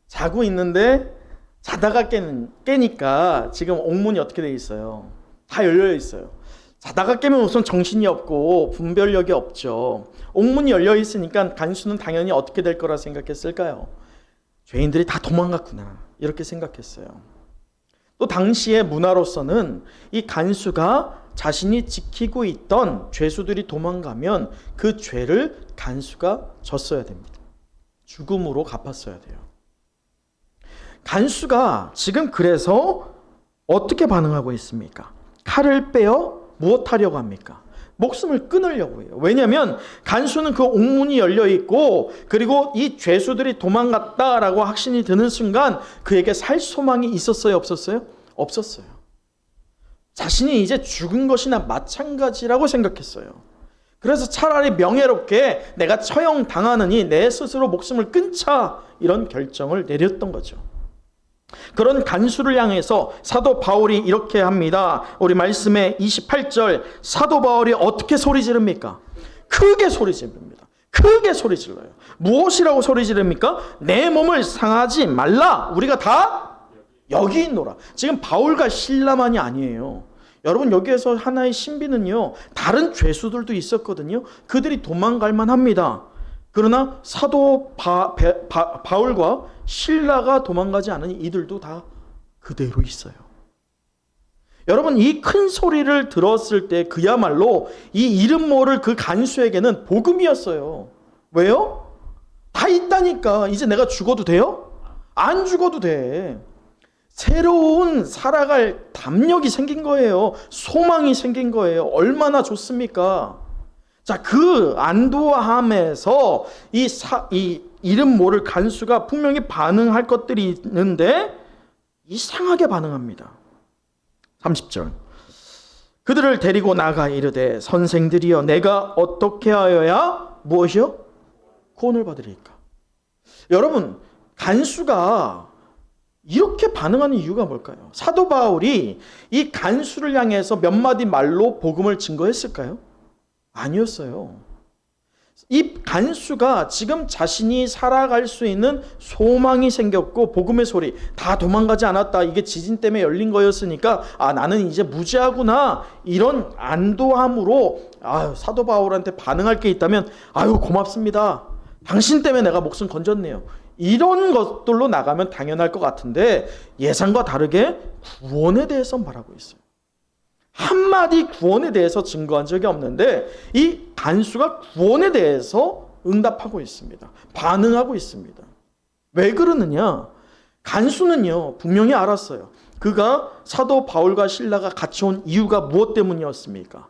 자고 있는데 자다가 깨니까 지금 옥문이 어떻게 돼 있어요? 다 열려 있어요. 자다가 깨면 우선 정신이 없고 분별력이 없죠. 옥문이 열려 있으니까 간수는 당연히 어떻게 될 거라 생각했을까요? 죄인들이 다 도망갔구나 이렇게 생각했어요. 또 당시의 문화로서는 이 간수가 자신이 지키고 있던 죄수들이 도망가면 그 죄를 간수가 졌어야 됩니다. 죽음으로 갚았어야 돼요. 간수가 지금 그래서 어떻게 반응하고 있습니까? 칼을 빼어 무엇하려고 합니까? 목숨을 끊으려고 해요. 왜냐하면 간수는 그 옥문이 열려 있고 그리고 이 죄수들이 도망갔다라고 확신이 드는 순간 그에게 살 소망이 있었어요? 없었어요? 없었어요. 자신이 이제 죽은 것이나 마찬가지라고 생각했어요. 그래서 차라리 명예롭게 내가 처형당하느니 내 스스로 목숨을 끊자 이런 결정을 내렸던 거죠. 그런 간수를 향해서 사도 바울이 이렇게 합니다. 우리 말씀의 28절 사도 바울이 어떻게 소리 지릅니까? 크게 소리 지릅니다. 크게 소리 질러요. 무엇이라고 소리 지릅니까? 내 몸을 상하지 말라. 우리가 다 여기 있노라. 지금 바울과 실라만이 아니에요. 여러분 여기에서 하나의 신비는요. 다른 죄수들도 있었거든요. 그들이 도망갈 만합니다. 그러나 사도 바울과 실라가 도망가지 않으니 이들도 다 그대로 있어요. 여러분 이 큰 소리를 들었을 때 그야말로 이 이름 모를 그 간수에게는 복음이었어요. 왜요? 다 있다니까. 이제 내가 죽어도 돼요? 안 죽어도 돼. 새로운 살아갈 담력이 생긴 거예요. 소망이 생긴 거예요. 얼마나 좋습니까? 자, 그 안도함에서 이 이름 모를 간수가 분명히 반응할 것들이 있는데 이상하게 반응합니다. 30절. 그들을 데리고 나가 이르되 선생들이여 내가 어떻게 하여야 무엇이요? 구원을 받으리까? 여러분 간수가 이렇게 반응하는 이유가 뭘까요? 사도 바울이 이 간수를 향해서 몇 마디 말로 복음을 증거했을까요? 아니었어요. 이 간수가 지금 자신이 살아갈 수 있는 소망이 생겼고 복음의 소리 다 도망가지 않았다. 이게 지진 때문에 열린 거였으니까 나는 이제 무죄하구나. 이런 안도함으로 사도 바울한테 반응할 게 있다면 고맙습니다. 당신 때문에 내가 목숨 건졌네요. 이런 것들로 나가면 당연할 것 같은데 예상과 다르게 구원에 대해서 말하고 있어요. 한마디 구원에 대해서 증거한 적이 없는데 이 간수가 구원에 대해서 응답하고 있습니다. 반응하고 있습니다. 왜 그러느냐? 간수는요 분명히 알았어요. 그가 사도 바울과 실라가 같이 온 이유가 무엇 때문이었습니까?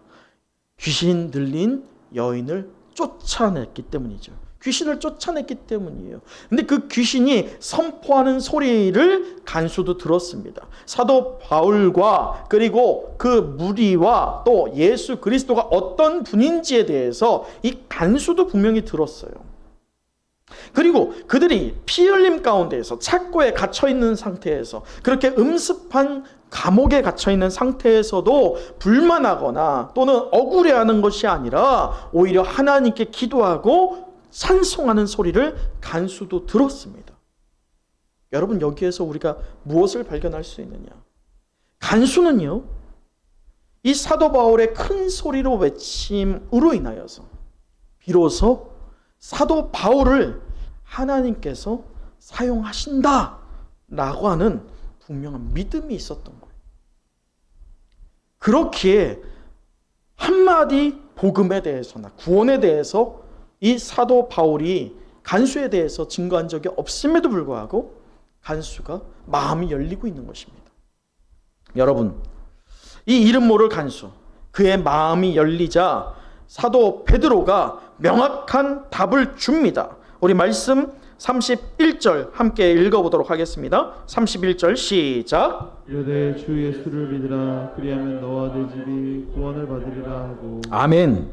귀신 들린 여인을 쫓아냈기 때문이죠. 귀신을 쫓아냈기 때문이에요. 근데 그 귀신이 선포하는 소리를 간수도 들었습니다. 사도 바울과 그리고 그 무리와 또 예수 그리스도가 어떤 분인지에 대해서 이 간수도 분명히 들었어요. 그리고 그들이 피 흘림 가운데에서 착고에 갇혀 있는 상태에서 그렇게 음습한 감옥에 갇혀 있는 상태에서도 불만하거나 또는 억울해하는 것이 아니라 오히려 하나님께 기도하고 찬송하는 소리를 간수도 들었습니다. 여러분 여기에서 우리가 무엇을 발견할 수 있느냐? 간수는요 이 사도 바울의 큰 소리로 외침으로 인하여서 비로소 사도 바울을 하나님께서 사용하신다라고 하는 분명한 믿음이 있었던 거예요. 그렇기에 한마디 복음에 대해서나 구원에 대해서 이 사도 바울이 간수에 대해서 증거한 적이 없음에도 불구하고 간수가 마음이 열리고 있는 것입니다. 여러분, 이 이름 모를 간수, 그의 마음이 열리자 사도 베드로가 명확한 답을 줍니다. 우리 말씀 31절 함께 읽어보도록 하겠습니다. 31절 시작. 이르되 주 예수를 믿으라. 그리하면 너와 내 집이 구원을 받으리라 하고. 아멘.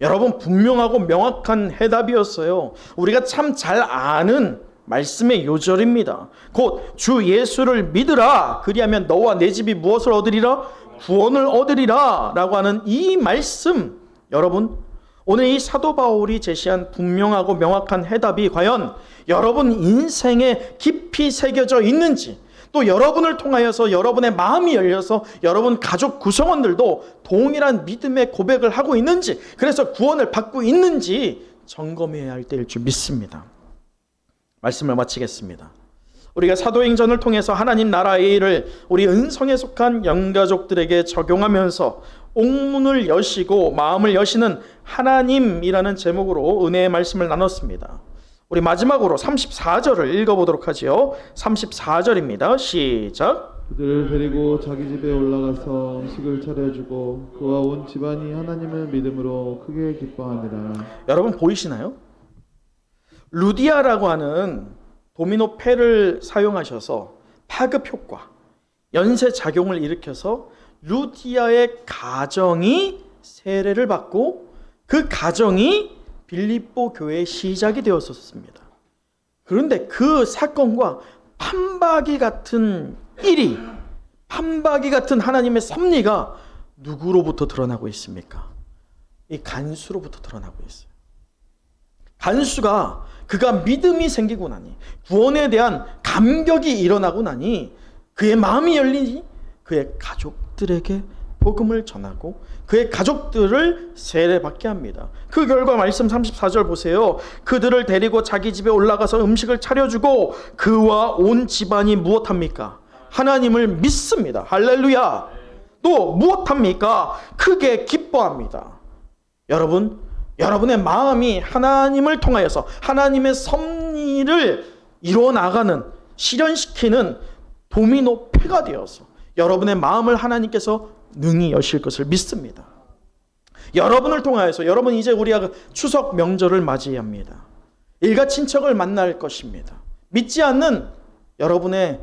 여러분, 분명하고 명확한 해답이었어요. 우리가 참 잘 아는 말씀의 요절입니다. 곧 주 예수를 믿으라. 그리하면 너와 내 집이 무엇을 얻으리라? 구원을 얻으리라 라고 하는 이 말씀, 여러분, 오늘 이 사도 바울이 제시한 분명하고 명확한 해답이 과연 여러분 인생에 깊이 새겨져 있는지, 또 여러분을 통하여서 여러분의 마음이 열려서 여러분 가족 구성원들도 동일한 믿음의 고백을 하고 있는지, 그래서 구원을 받고 있는지 점검해야 할 때일 줄 믿습니다. 말씀을 마치겠습니다. 우리가 사도행전을 통해서 하나님 나라의 일을 우리 은성에 속한 영가족들에게 적용하면서 옥문을 여시고 마음을 여시는 하나님이라는 제목으로 은혜의 말씀을 나눴습니다. 우리 마지막으로 34절을 읽어보도록 하죠. 34절입니다. 시작. 그들을 데리고 자기 집에 올라가서 음식을 차려주고 그와 온 집안이 하나님을 믿음으로 크게 기뻐하니라. 여러분 보이시나요? 루디아라고 하는 도미노 패를 사용하셔서 파급 효과, 연쇄 작용을 일으켜서 루디아의 가정이 세례를 받고 그 가정이 빌립보 교회의 시작이 되었었습니다. 그런데 그 사건과 판박이 같은 일이, 판박이 같은 하나님의 섭리가 누구로부터 드러나고 있습니까? 이 간수로부터 드러나고 있어요. 간수가 그가 믿음이 생기고 나니, 구원에 대한 감격이 일어나고 나니 그의 마음이 열리니 그의 가족들에게 복음을 전하고 그의 가족들을 세례받게 합니다. 그 결과 말씀 34절 보세요. 그들을 데리고 자기 집에 올라가서 음식을 차려주고 그와 온 집안이 무엇합니까? 하나님을 믿습니다. 할렐루야. 또 무엇합니까? 크게 기뻐합니다. 여러분, 여러분의 마음이 하나님을 통하여서 하나님의 섭리를 이루어 나가는, 실현시키는 도미노 패가 되어서 여러분의 마음을 하나님께서 능히 여실 것을 믿습니다. 여러분을 통하여서, 여러분 이제 우리가 추석 명절을 맞이합니다. 일가 친척을 만날 것입니다. 믿지 않는 여러분의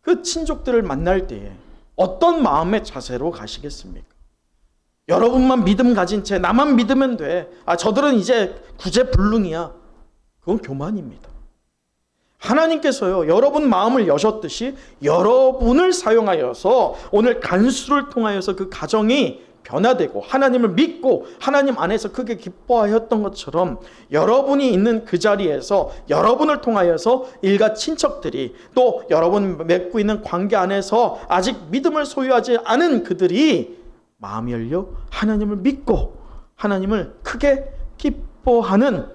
그 친족들을 만날 때에 어떤 마음의 자세로 가시겠습니까? 여러분만 믿음 가진 채 나만 믿으면 돼. 저들은 이제 구제불능이야. 그건 교만입니다. 하나님께서요, 여러분 마음을 여셨듯이 여러분을 사용하여서 오늘 간수를 통하여서 그 가정이 변화되고 하나님을 믿고 하나님 안에서 크게 기뻐하였던 것처럼 여러분이 있는 그 자리에서 여러분을 통하여서 일가 친척들이, 또 여러분 맺고 있는 관계 안에서 아직 믿음을 소유하지 않은 그들이 마음이 열려 하나님을 믿고 하나님을 크게 기뻐하는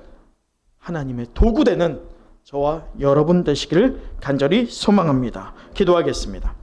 하나님의 도구되는 저와 여러분 되시기를 간절히 소망합니다. 기도하겠습니다.